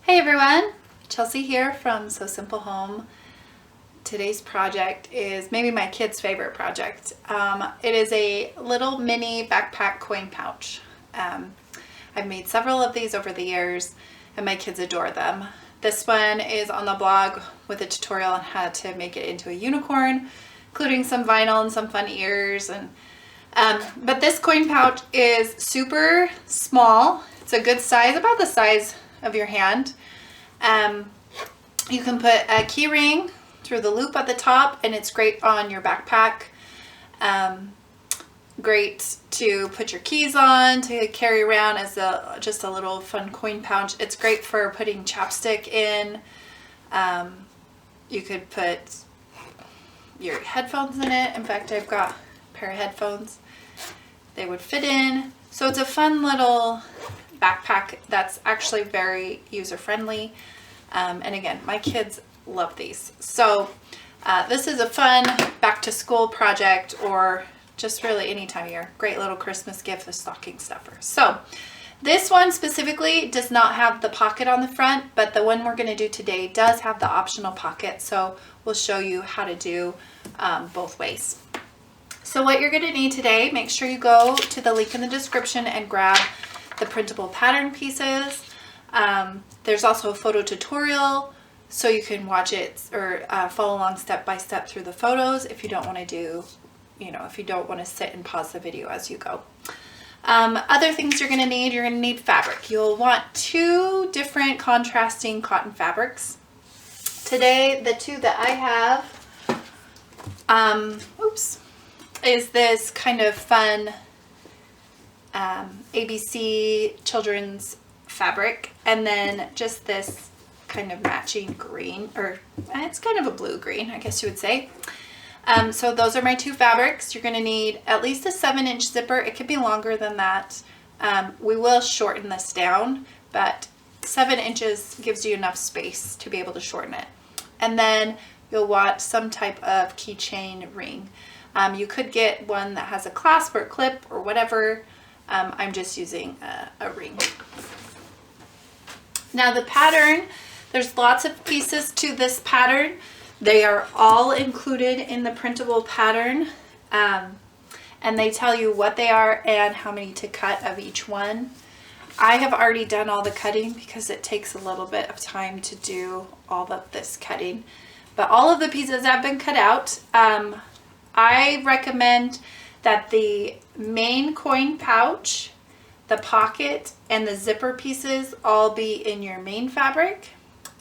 Hey everyone, Chelsea here from So Simple Home. Today's project is maybe my kid's favorite project. It is a little mini backpack coin pouch. I've made several of these over the years and my kids adore them. This one is on the blog with a tutorial on how to make it into a unicorn, including some vinyl and some fun ears. But this coin pouch is super small. It's a good size, about the size of your hand. You can put a key ring through the loop at the top, and it's great on your backpack. Great to put your keys on, to carry around as just a little fun coin pouch. It's great for putting chapstick in. You could put your headphones in it. In fact, I've got a pair of headphones. They would fit in. So it's a fun little backpack that's actually very user-friendly. And again, my kids love these. So this is a fun back-to-school project, or just really any time of year. Great little Christmas gift, a stocking stuffer. So this one specifically does not have the pocket on the front, but the one we're going to do today does have the optional pocket. So we'll show you how to do both ways. So what you're going to need today, make sure you go to the link in the description and grab the printable pattern pieces. There's also a photo tutorial so you can watch it or follow along step by step through the photos if you don't want to do, if you don't want to sit and pause the video as you go. Other things you're going to need fabric. You'll want two different contrasting cotton fabrics. Today, the two that I have, is this kind of fun ABC children's fabric, and then just this kind of matching green, or it's kind of a blue green, I guess you would say. So those are my two fabrics. You're going to need at least a 7-inch zipper. It could be longer than that. We will shorten this down, but 7 inches gives you enough space to be able to shorten it. And then you'll want some type of keychain ring. You could get one that has a clasp or clip or whatever. I'm just using a ring. Now the pattern, there's lots of pieces to this pattern. They are all included in the printable pattern, and they tell you what they are and how many to cut of each one. I have already done all the cutting because it takes a little bit of time to do all of this cutting, but all of the pieces have been cut out. I recommend that the main coin pouch, the pocket, and the zipper pieces all be in your main fabric,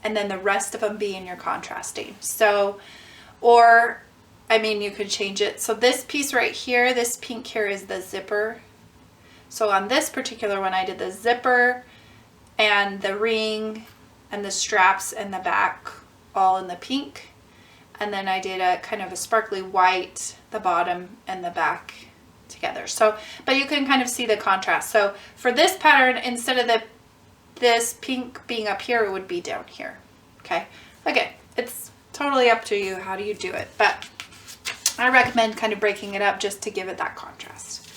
and then the rest of them be in your contrasting. So, you could change it. So this piece right here, this pink here, is the zipper. So on this particular one, I did the zipper and the ring and the straps and the back all in the pink. And then I did a kind of a sparkly white, the bottom and the back together. So, but you can kind of see the contrast. So for this pattern, instead of this pink being up here, it would be down here. Okay. Again, it's totally up to you. How do you do it? But I recommend kind of breaking it up just to give it that contrast.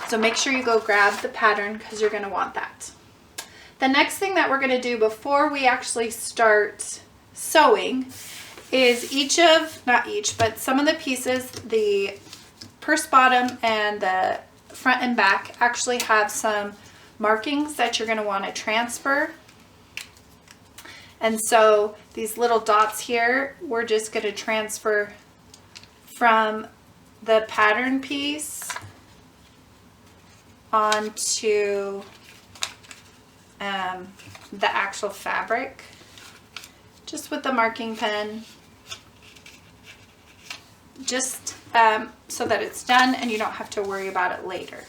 So make sure you go grab the pattern because you're going to want that. The next thing that we're going to do before we actually start sewing is but some of the pieces, the purse bottom and the front and back, actually have some markings that you're going to want to transfer. And so these little dots here, we're just going to transfer from the pattern piece onto the actual fabric, just with the marking pen, just so that it's done and you don't have to worry about it later.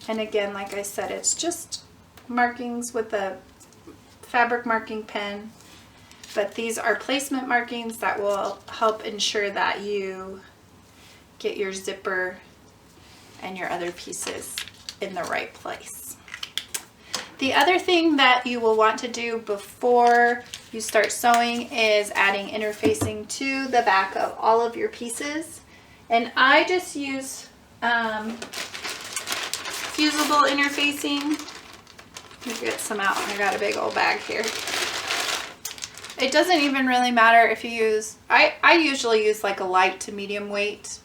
And again, like I said, it's just markings with a fabric marking pen, but these are placement markings that will help ensure that you get your zipper and your other pieces in the right place. The other thing that you will want to do before you start sewing is adding interfacing to the back of all of your pieces. And I just use fusible interfacing. Let me get some out. I got a big old bag here. It doesn't even really matter if you use, I usually use like a light to medium weight,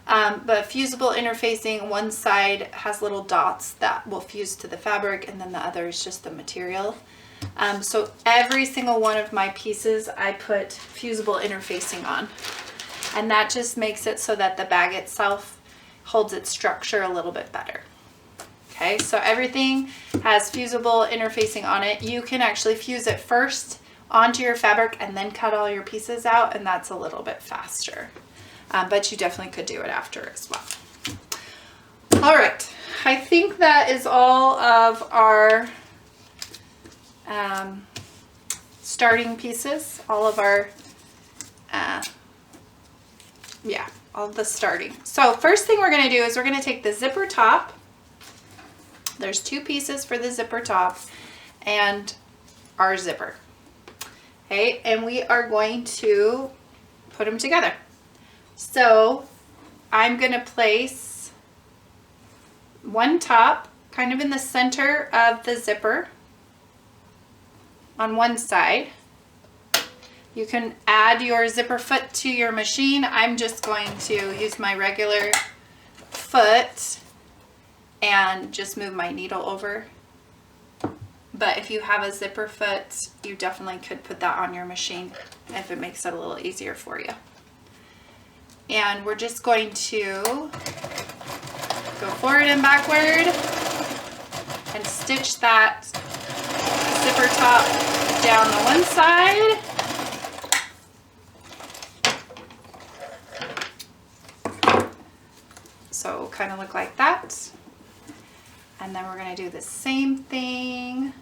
but fusible interfacing, one side has little dots that will fuse to the fabric and then the other is just the material. So every single one of my pieces I put fusible interfacing on, and that just makes it so that the bag itself holds its structure a little bit better. Okay, so everything has fusible interfacing on it. You can actually fuse it first onto your fabric and then cut all your pieces out, and that's a little bit faster. But you definitely could do it after as well. All right, I think that is all of our starting pieces, all of our, all of the starting. So first thing we're gonna do is we're gonna take the zipper top. There's 2 pieces for the zipper top and our zipper. Okay, and we are going to put them together. So I'm gonna place one top kind of in the center of the zipper on one side. You can add your zipper foot to your machine. I'm just going to use my regular foot and just move my needle over. But if you have a zipper foot, you definitely could put that on your machine if it makes it a little easier for you. And we're just going to go forward and backward and stitch that zipper top down the one side. So kind of look like that. And then we're going to do the same thing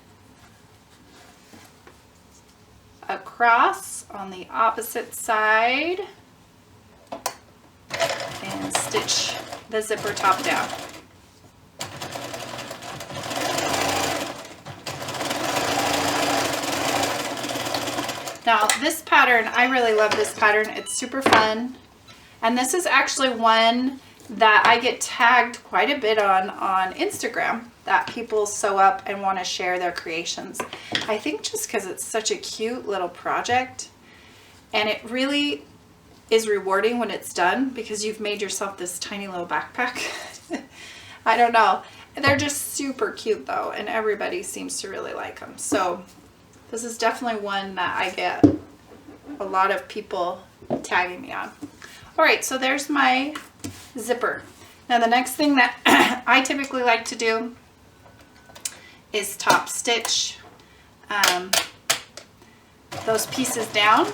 across on the opposite side and stitch the zipper top down. Now this pattern, I really love this pattern. It's super fun. And this is actually one that I get tagged quite a bit on Instagram, that people sew up and want to share their creations. I think just because it's such a cute little project, and it really is rewarding when it's done because you've made yourself this tiny little backpack. I don't know. They're just super cute though, and everybody seems to really like them. So this is definitely one that I get a lot of people tagging me on. All right, so there's my zipper. Now the next thing that I typically like to do is top stitch those pieces down.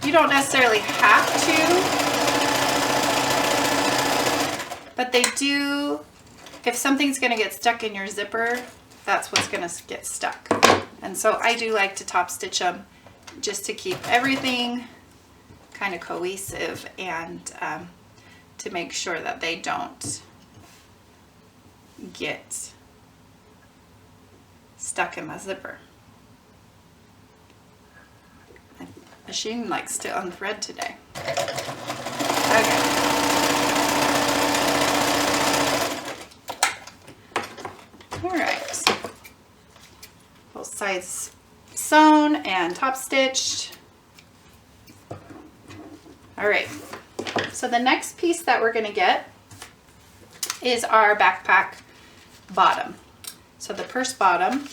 You don't necessarily have to, but they do. If something's going to get stuck in your zipper, that's what's going to get stuck. And so I do like to top stitch them just to keep everything kind of cohesive and to make sure that they don't get stuck in my zipper. My machine likes to unthread today. Okay. All right. Both sides sewn and top stitched. All right. So the next piece that we're going to get is our backpack bottom. So the purse bottom,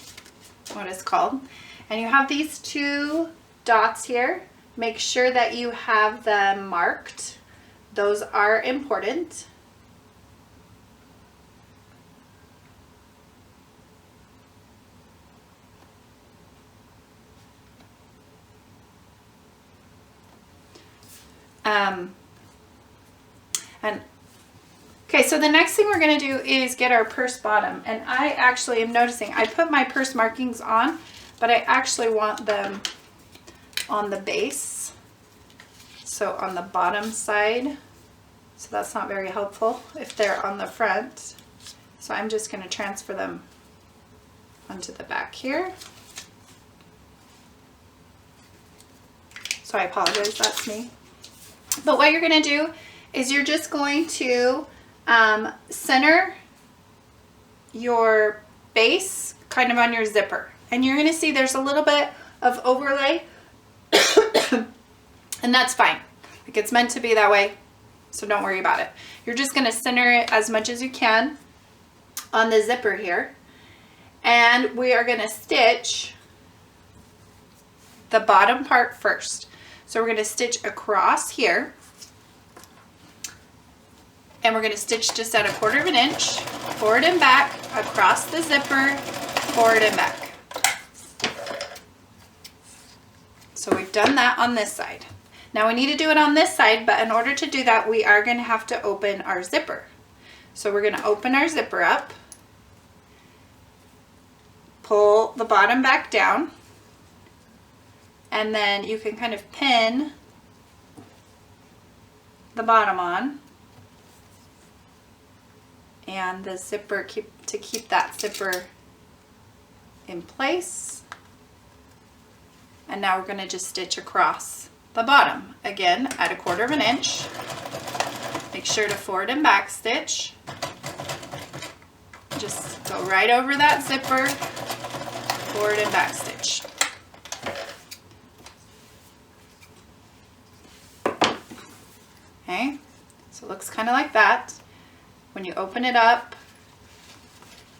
what it's called. And you have these 2 dots here. Make sure that you have them marked. Those are important. Okay, so the next thing we're going to do is get our purse bottom. And I actually am noticing I put my purse markings on, but I actually want them on the base, so on the bottom side. So that's not very helpful if they're on the front. So I'm just going to transfer them onto the back here. So I apologize, that's me. But what you're going to do is you're just going to center your base kind of on your zipper. And you're gonna see there's a little bit of overlay and that's fine. Like it's meant to be that way, so don't worry about it. You're just gonna center it as much as you can on the zipper here. And we are gonna stitch the bottom part first. So we're gonna stitch across here. And we're gonna stitch just at 1/4 of an inch, forward and back, across the zipper, forward and back. So we've done that on this side. Now we need to do it on this side, but in order to do that, we are gonna have to open our zipper. So we're gonna open our zipper up, pull the bottom back down, and then you can kind of pin the bottom on, and the zipper, to keep that zipper in place. And now we're gonna just stitch across the bottom, again at 1/4 of an inch. Make sure to forward and back stitch. Just go right over that zipper, forward and back stitch. Okay, so it looks kind of like that. When you open it up,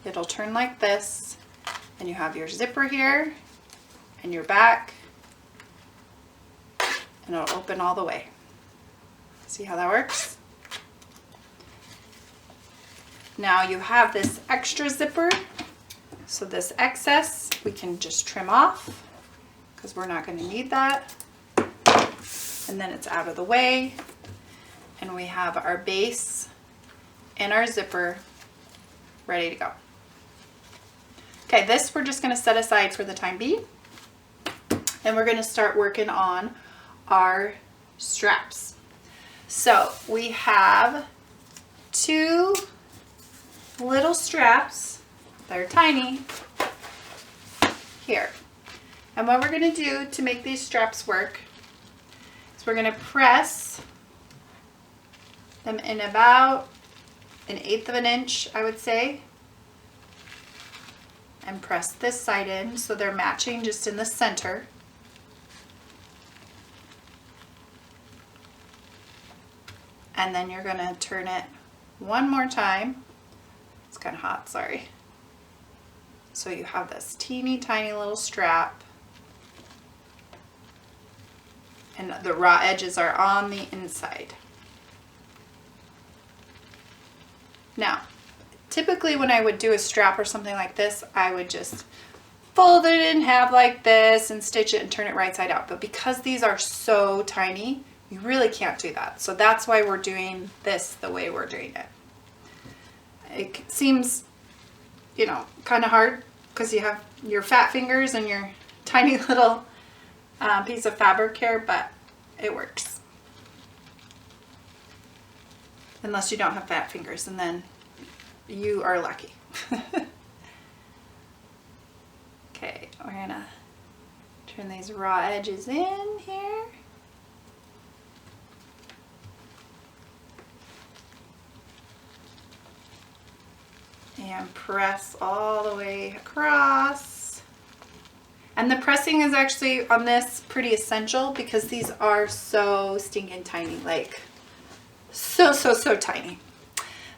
it'll turn like this, and you have your zipper here and your back, and it'll open all the way. See how that works? Now you have this extra zipper, so this excess we can just trim off because we're not going to need that. And then it's out of the way, and we have our base and our zipper ready to go. Okay, this we're just going to set aside for the time being, and we're going to start working on our straps. So we have 2 little straps, they're tiny, here. And what we're going to do to make these straps work is we're going to press them in about 1/8 of an inch, I would say, and press this side in so they're matching just in the center. And then you're going to turn it one more time. It's kind of hot, sorry. So you have this teeny tiny little strap, and the raw edges are on the inside. Now, typically when I would do a strap or something like this, I would just fold it in half like this and stitch it and turn it right side out. But because these are so tiny, you really can't do that. So that's why we're doing this the way we're doing it. It seems, you know, kind of hard because you have your fat fingers and your tiny little piece of fabric here, but it works. Unless you don't have fat fingers, and then you are lucky. Okay, we're gonna turn these raw edges in here. And press all the way across. And the pressing is actually on this pretty essential because these are so stinking tiny, like so tiny.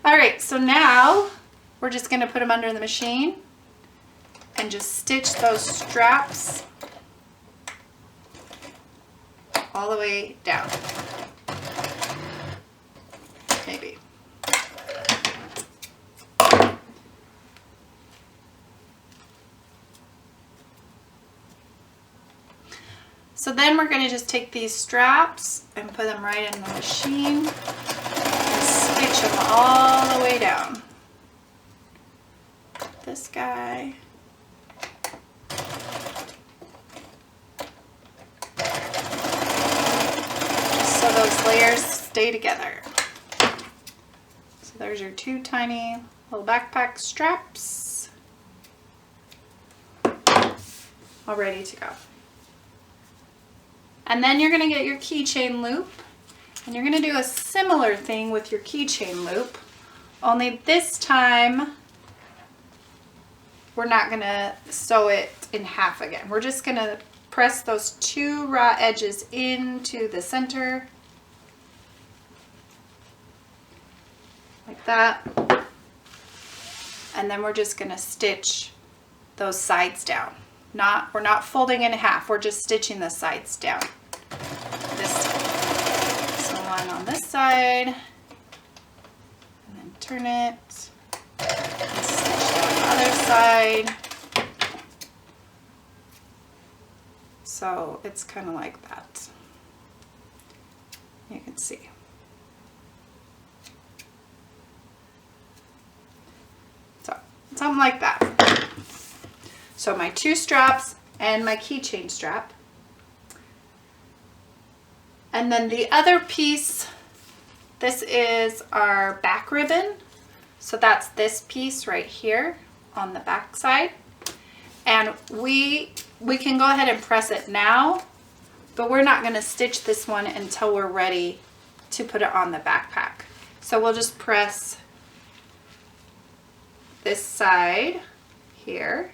All right, so now we're just gonna put them under the machine and just stitch those straps all the way down. Maybe. So then we're going to just take these straps and put them right in the machine and stitch them all the way down. This guy. Just so those layers stay together. So there's your 2 tiny little backpack straps, all ready to go. And then you're going to get your keychain loop, and you're going to do a similar thing with your keychain loop, only this time we're not gonna sew it in half again. We're just gonna press those 2 raw edges into the center like that. And then we're just gonna stitch those sides down. We're not folding in half, we're just stitching the sides down this time. So one on this side, and then turn it, and stitch down the other side. So it's kind of like that. You can see. So something like that. So my 2 straps and my keychain strap. And then the other piece, this is our back ribbon. So that's this piece right here on the back side. And we can go ahead and press it now, but we're not going to stitch this one until we're ready to put it on the backpack. So we'll just press this side here,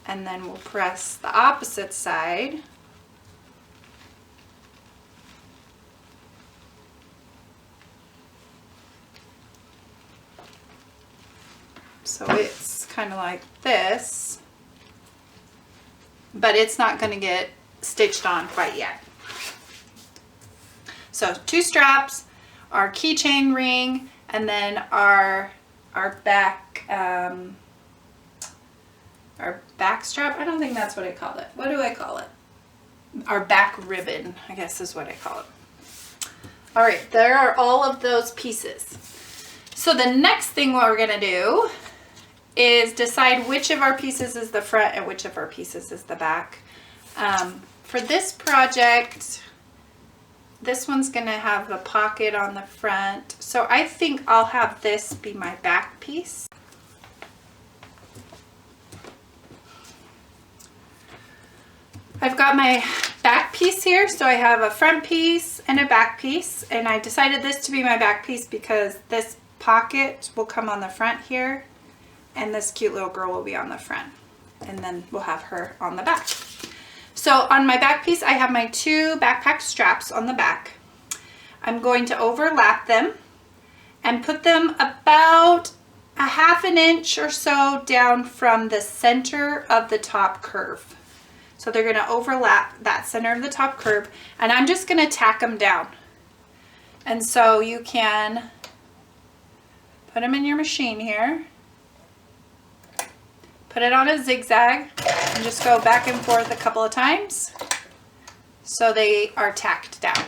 and then we'll press the opposite side. So it's kind of like this, but it's not going to get stitched on quite yet. So 2 straps, our keychain ring, and then our back strap. I don't think that's what I call it. What do I call it? Our back ribbon, I guess is what I call it. All right, there are all of those pieces. So the next thing what we're gonna do is decide which of our pieces is the front and which of our pieces is the back. For this project, this one's gonna have a pocket on the front. So I think I'll have this be my back piece. I've got my back piece here, so I have a front piece and a back piece, and I decided this to be my back piece because this pocket will come on the front here, and this cute little girl will be on the front, and then we'll have her on the back. So on my back piece, I have my 2 backpack straps on the back. I'm going to overlap them and put them about a 1/2 inch or so down from the center of the top curve. So they're gonna overlap that center of the top curve, and I'm just gonna tack them down. And so you can put them in your machine here, put it on a zigzag, and just go back and forth a couple of times so they are tacked down.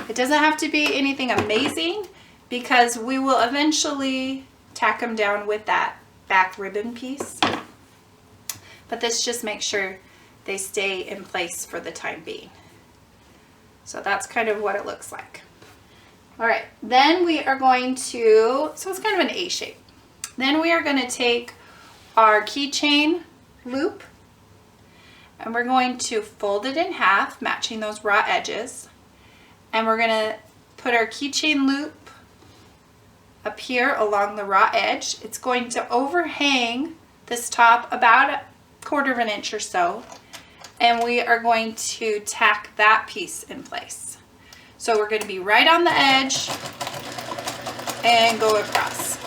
It doesn't have to be anything amazing because we will eventually tack them down with that back ribbon piece. But this just makes sure they stay in place for the time being. So that's kind of what it looks like. All right, then we are going to, so it's kind of an A shape. Then we are going to take our keychain loop and we're going to fold it in half, matching those raw edges. And we're going to put our keychain loop up here along the raw edge. It's going to overhang this top about 1/4 inch or so, and we are going to tack that piece in place. So we're going to be right on the edge and go across.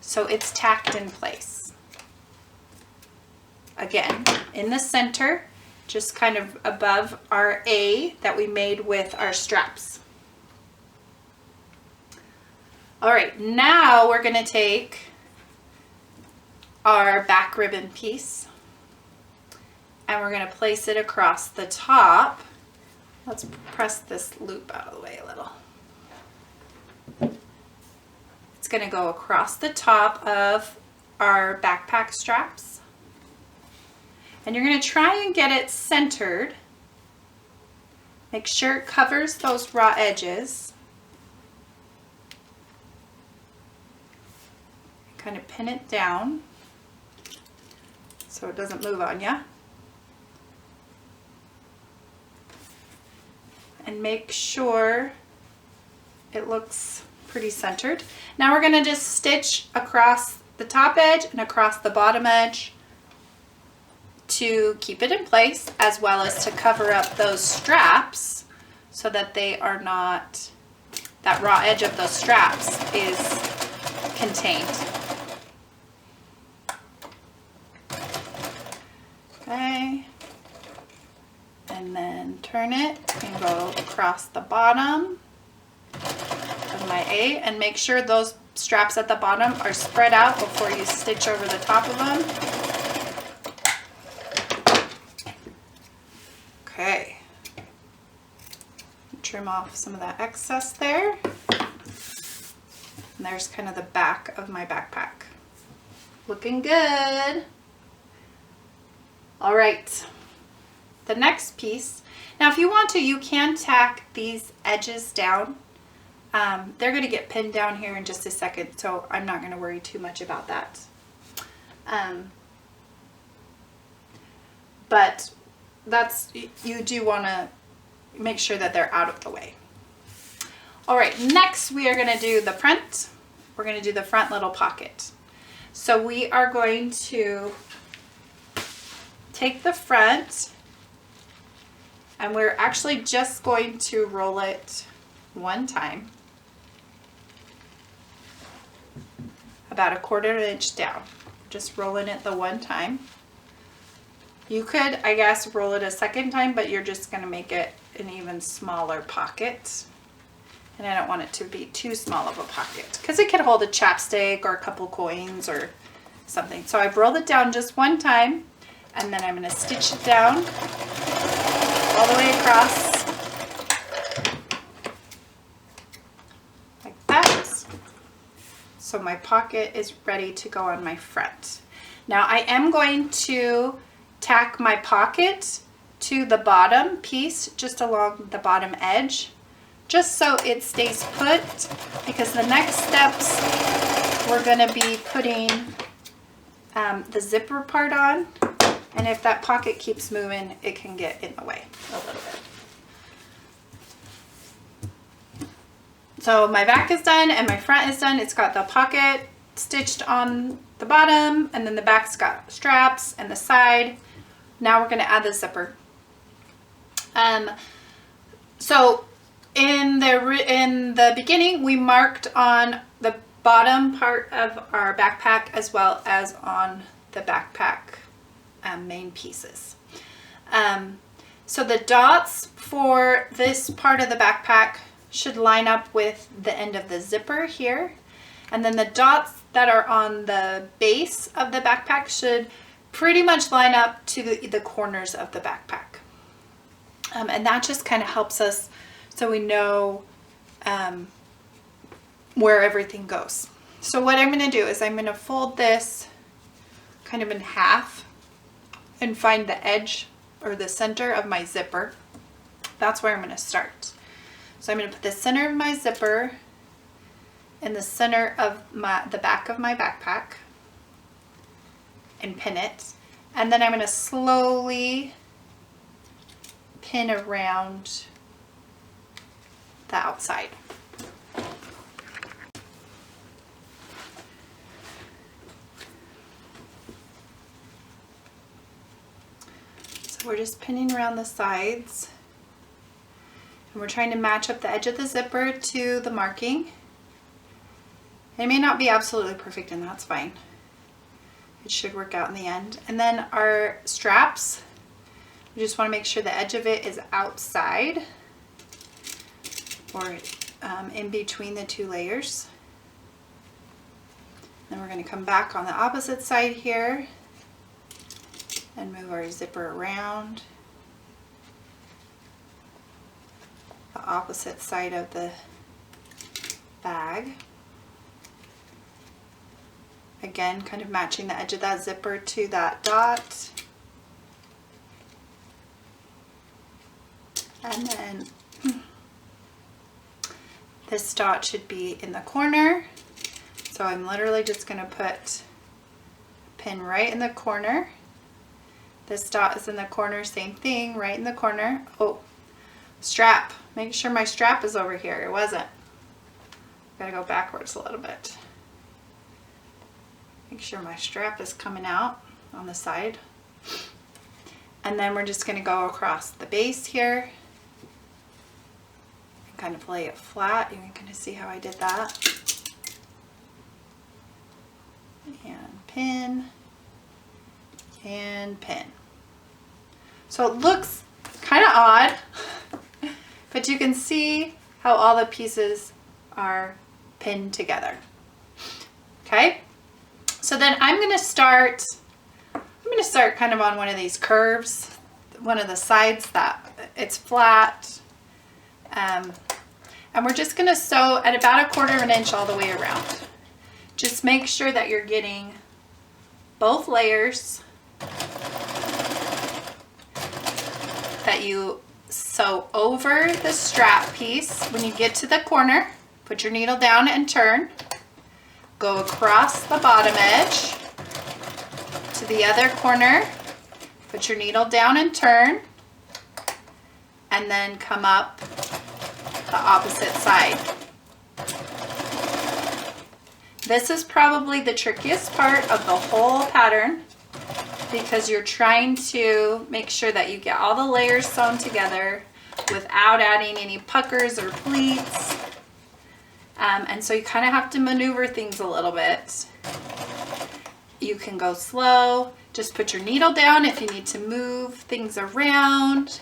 So it's tacked in place. Again, in the center, just kind of above our A that we made with our straps. All right, now we're going to take our back ribbon piece and we're going to place it across the top. Let's press this loop out of the way a little. It's going to go across the top of our backpack straps, and you're going to try and get it centered. Make sure it covers those raw edges. Kind of pin it down so it doesn't move on you. And make sure it looks pretty centered. Now we're going to just stitch across the top edge and across the bottom edge to keep it in place, as well as to cover up those straps so that they are not, that raw edge of those straps is contained. Okay. And then turn it and go across the bottom of my A, and make sure those straps at the bottom are spread out before you stitch over the top of them. Okay. Trim off some of that excess there. And there's kind of the back of my backpack. Looking good. All right. The next piece. Now if you want to, you can tack these edges down. They're going to get pinned down here in just a second, so I'm not going to worry too much about that. But that's, you do want to make sure that they're out of the way. All right, next we are going to do the front. We're going to do the front little pocket. So we are going to take the front, and we're actually just going to roll it one time, about 1/4 inch down. Just rolling it the one time. You could, I guess, roll it a second time, but you're just going to make it an even smaller pocket. And I don't want it to be too small of a pocket because it could hold a chapstick or a couple coins or something. So I've rolled it down just one time, and then I'm going to stitch it down all the way across like that. So my pocket is ready to go on my front. Now I am going to tack my pocket to the bottom piece, just along the bottom edge, just so it stays put, because the next steps we're going to be putting the zipper part on, and if that pocket keeps moving, it can get in the way a little bit. So my back is done and my front is done. It's got the pocket stitched on the bottom, and then the back's got straps and the side. Now we're going to add the zipper. So in the beginning, we marked on the bottom part of our backpack as well as on the backpack main pieces. So the dots for this part of the backpack should line up with the end of the zipper here, and then the dots that are on the base of the backpack should pretty much line up to the corners of the backpack. And that just kind of helps us so we know where everything goes. So what I'm going to do is I'm going to fold this kind of in half and find the edge or the center of my zipper. That's where I'm going to start. So I'm going to put the center of my zipper in the center of the back of my backpack and pin it. And then I'm going to slowly pin around the outside. So we're just pinning around the sides, and we're trying to match up the edge of the zipper to the marking. It may not be absolutely perfect, and that's fine. It should work out in the end. And then our straps, we just want to make sure the edge of it is outside or in between the two layers. Then we're going to come back on the opposite side here and move our zipper around the opposite side of the bag. Again, kind of matching the edge of that zipper to that dot. And then this dot should be in the corner. So I'm literally just going to put a pin right in the corner. This dot is in the corner, same thing, right in the corner. Oh, strap. Make sure my strap is over here. It wasn't. Gotta go backwards a little bit. Make sure my strap is coming out on the side. And then we're just going to go across the base here and kind of lay it flat. You can kind of see how I did that. And pin and pin. So it looks kind of odd, but you can see how all the pieces are pinned together. Okay, so then I'm going to start kind of on one of these curves, one of the sides that it's flat, and we're just going to sew at about 1/4 inch all the way around. Just make sure that you're getting both layers, that you sew over the strap piece. When you get to the corner, put your needle down and turn. Go across the bottom edge to the other corner, put your needle down and turn, and then come up the opposite side. This is probably the trickiest part of the whole pattern because you're trying to make sure that you get all the layers sewn together without adding any puckers or pleats. And so you kind of have to maneuver things a little bit. You can go slow. Just put your needle down if you need to move things around.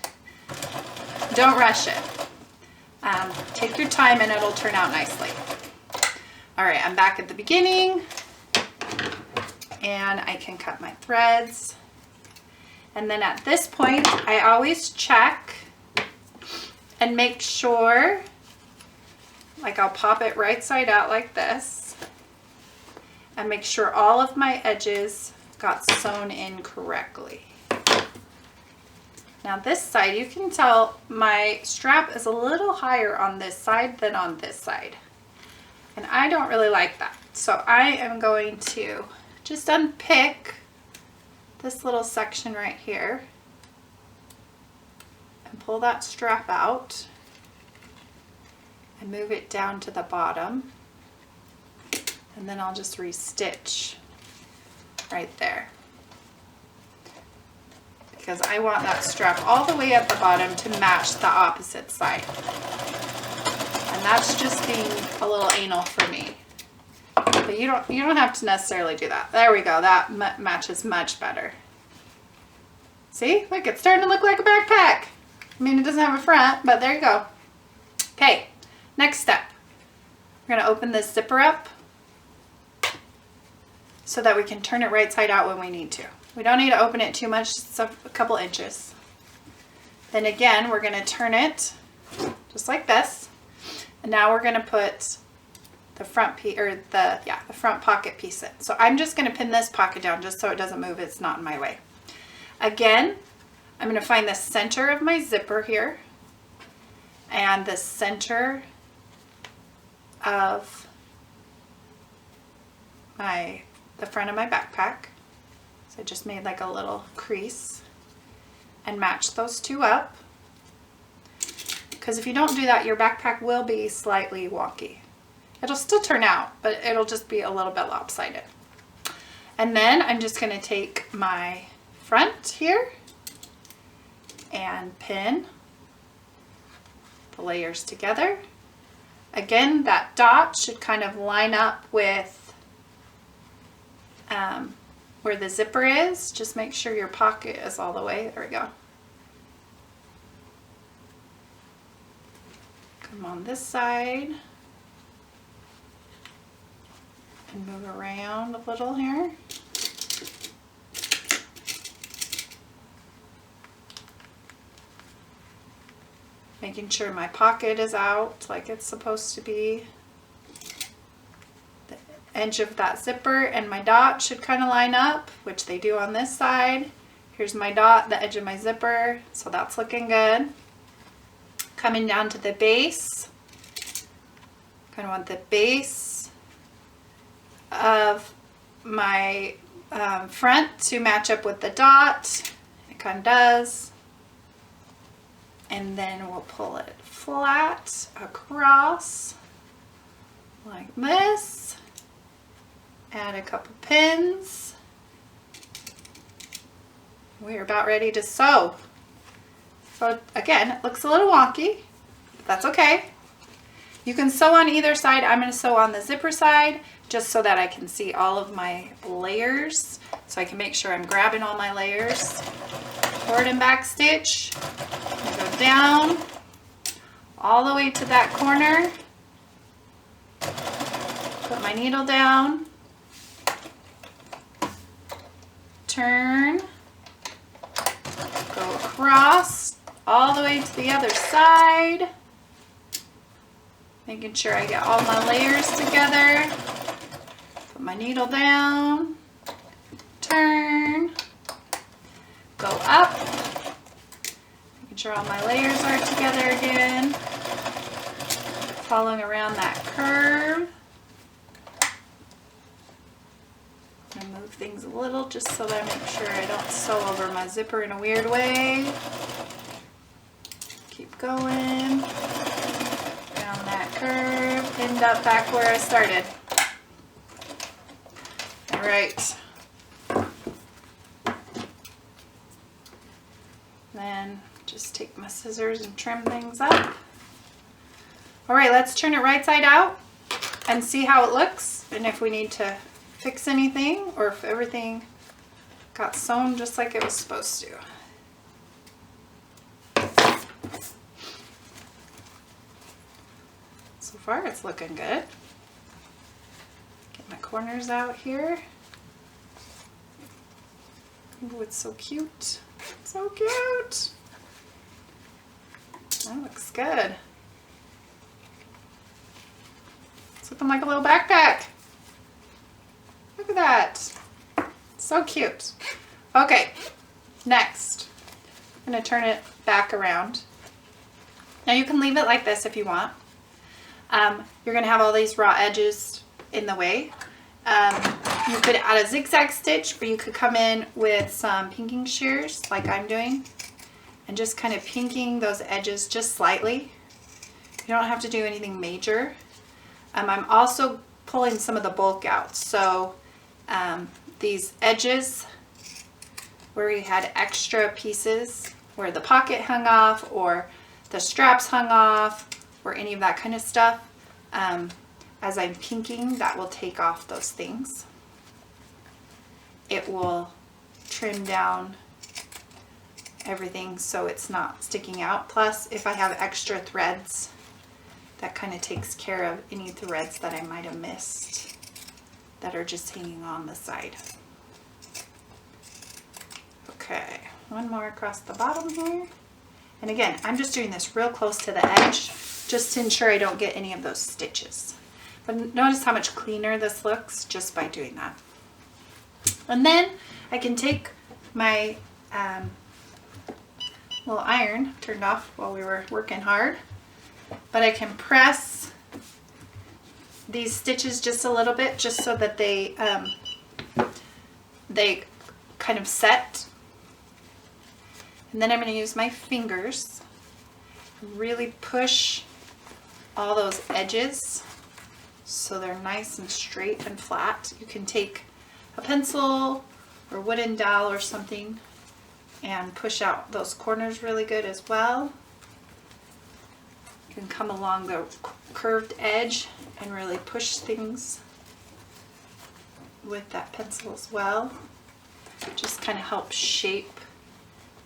Don't rush it. Take your time and it'll turn out nicely. All right, I'm back at the beginning and I can cut my threads. And then at this point, I always check and make sure, like I'll pop it right side out like this and make sure all of my edges got sewn in correctly. Now this side, you can tell my strap is a little higher on this side than on this side. And I don't really like that. So I am going to just unpick this little section right here and pull that strap out and move it down to the bottom. And then I'll just restitch right there, because I want that strap all the way at the bottom to match the opposite side. And that's just being a little anal for me. But you don't have to necessarily do that. There we go. That matches much better. See? Look, it's starting to look like a backpack. I mean, it doesn't have a front, but there you go. Okay, next step. We're going to open this zipper up so that we can turn it right side out when we need to. We don't need to open it too much, just a couple inches. Then again, we're going to turn it just like this. And now we're going to put the front piece, or the front pocket piece in. So I'm just going to pin this pocket down just so it doesn't move. It's not in my way. Again, I'm going to find the center of my zipper here and the center of the front of my backpack. So I just made like a little crease and match those two up. Because if you don't do that, your backpack will be slightly wonky. It'll still turn out, but it'll just be a little bit lopsided. And then I'm just going to take my front here and pin the layers together. Again, that dot should kind of line up with where the zipper is. Just make sure your pocket is all the way. There we go. Come on this side and move around a little here. Making sure my pocket is out like it's supposed to be. The edge of that zipper and my dot should kind of line up, which they do on this side. Here's my dot, the edge of my zipper, so that's looking good. Coming down to the base, kind of want the base of my front to match up with the dot. It kind of does. And then we'll pull it flat across like this. Add a couple pins. We're about ready to sew. So again, it looks a little wonky, but that's okay. You can sew on either side. I'm going to sew on the zipper side just so that I can see all of my layers, so I can make sure I'm grabbing all my layers. Forward and back stitch. Go down all the way to that corner. Put my needle down. Turn. Go across all the way to the other side. Making sure I get all my layers together. Put my needle down. Turn. Go up. Making sure all my layers are together again. Following around that curve. I'm going to move things a little just so that I make sure I don't sew over my zipper in a weird way. Keep going. Down that curve. End up back where I started. All right. Then just take my scissors and trim things up. All right, let's turn it right side out and see how it looks, and if we need to fix anything or if everything got sewn just like it was supposed to. So far it's looking good. Get my corners out here. Oh, it's so cute. So cute. That looks good. It's looking like a little backpack. Look at that. So cute. Okay, next. I'm going to turn it back around. Now you can leave it like this if you want. You're going to have all these raw edges in the way. You could add a zigzag stitch, or you could come in with some pinking shears like I'm doing and just kind of pinking those edges just slightly. You don't have to do anything major. I'm also pulling some of the bulk out. So these edges where we had extra pieces where the pocket hung off or the straps hung off or any of that kind of stuff, as I'm pinking, that will take off those things. It will trim down everything so it's not sticking out. Plus, if I have extra threads, that kind of takes care of any threads that I might have missed that are just hanging on the side. Okay, one more across the bottom here. And again, I'm just doing this real close to the edge just to ensure I don't get any of those stitches. But notice how much cleaner this looks just by doing that. And then I can take my little iron, turned off while we were working hard, but I can press these stitches just a little bit just so that they kind of set. And then I'm going to use my fingers and really push all those edges so they're nice and straight and flat. You can take a pencil or wooden dowel or something and push out those corners really good as well. You can come along the curved edge and really push things with that pencil as well. Just kind of help shape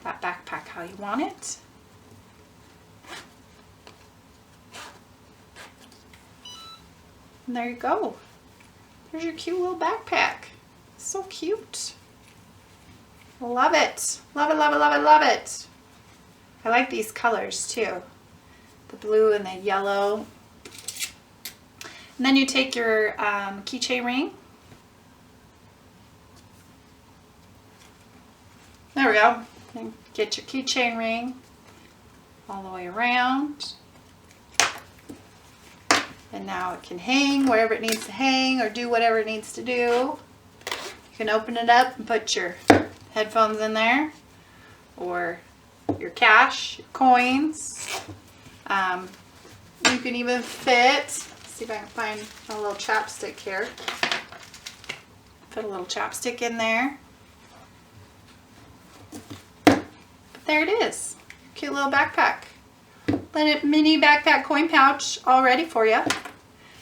that backpack how you want it. And there you go. There's your cute little backpack. So cute. Love it. Love it, love it, love it, love it. I like these colors too. The blue and the yellow. And then you take your keychain ring. There we go. And get your keychain ring all the way around. And now it can hang wherever it needs to hang or do whatever it needs to do. You can open it up and put your headphones in there or your cash, your coins. You can even fit, let's see if I can find a little chapstick here. Put a little chapstick in there. But there it is. Cute little backpack. Mini backpack coin pouch all ready for you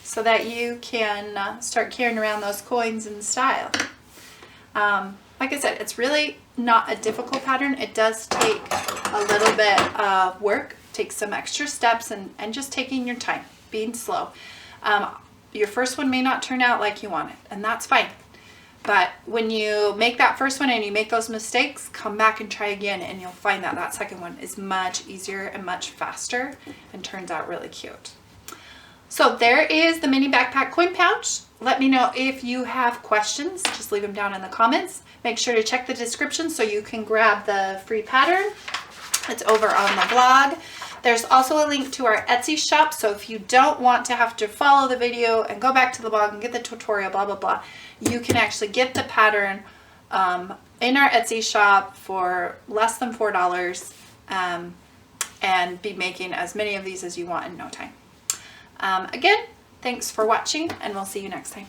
so that you can start carrying around those coins in style. Like I said, it's really not a difficult pattern. It does take a little bit of work, takes some extra steps, and just taking your time, being slow. Your first one may not turn out like you want it, and that's fine. But when you make that first one and you make those mistakes, come back and try again, and you'll find that that second one is much easier and much faster and turns out really cute. So there is the mini backpack coin pouch. Let me know if you have questions. Just leave them down in the comments. Make sure to check the description so you can grab the free pattern. It's over on the blog. There's also a link to our Etsy shop, so if you don't want to have to follow the video and go back to the blog and get the tutorial, blah, blah, blah, you can actually get the pattern in our Etsy shop for less than $4 and be making as many of these as you want in no time. Again, thanks for watching, and we'll see you next time.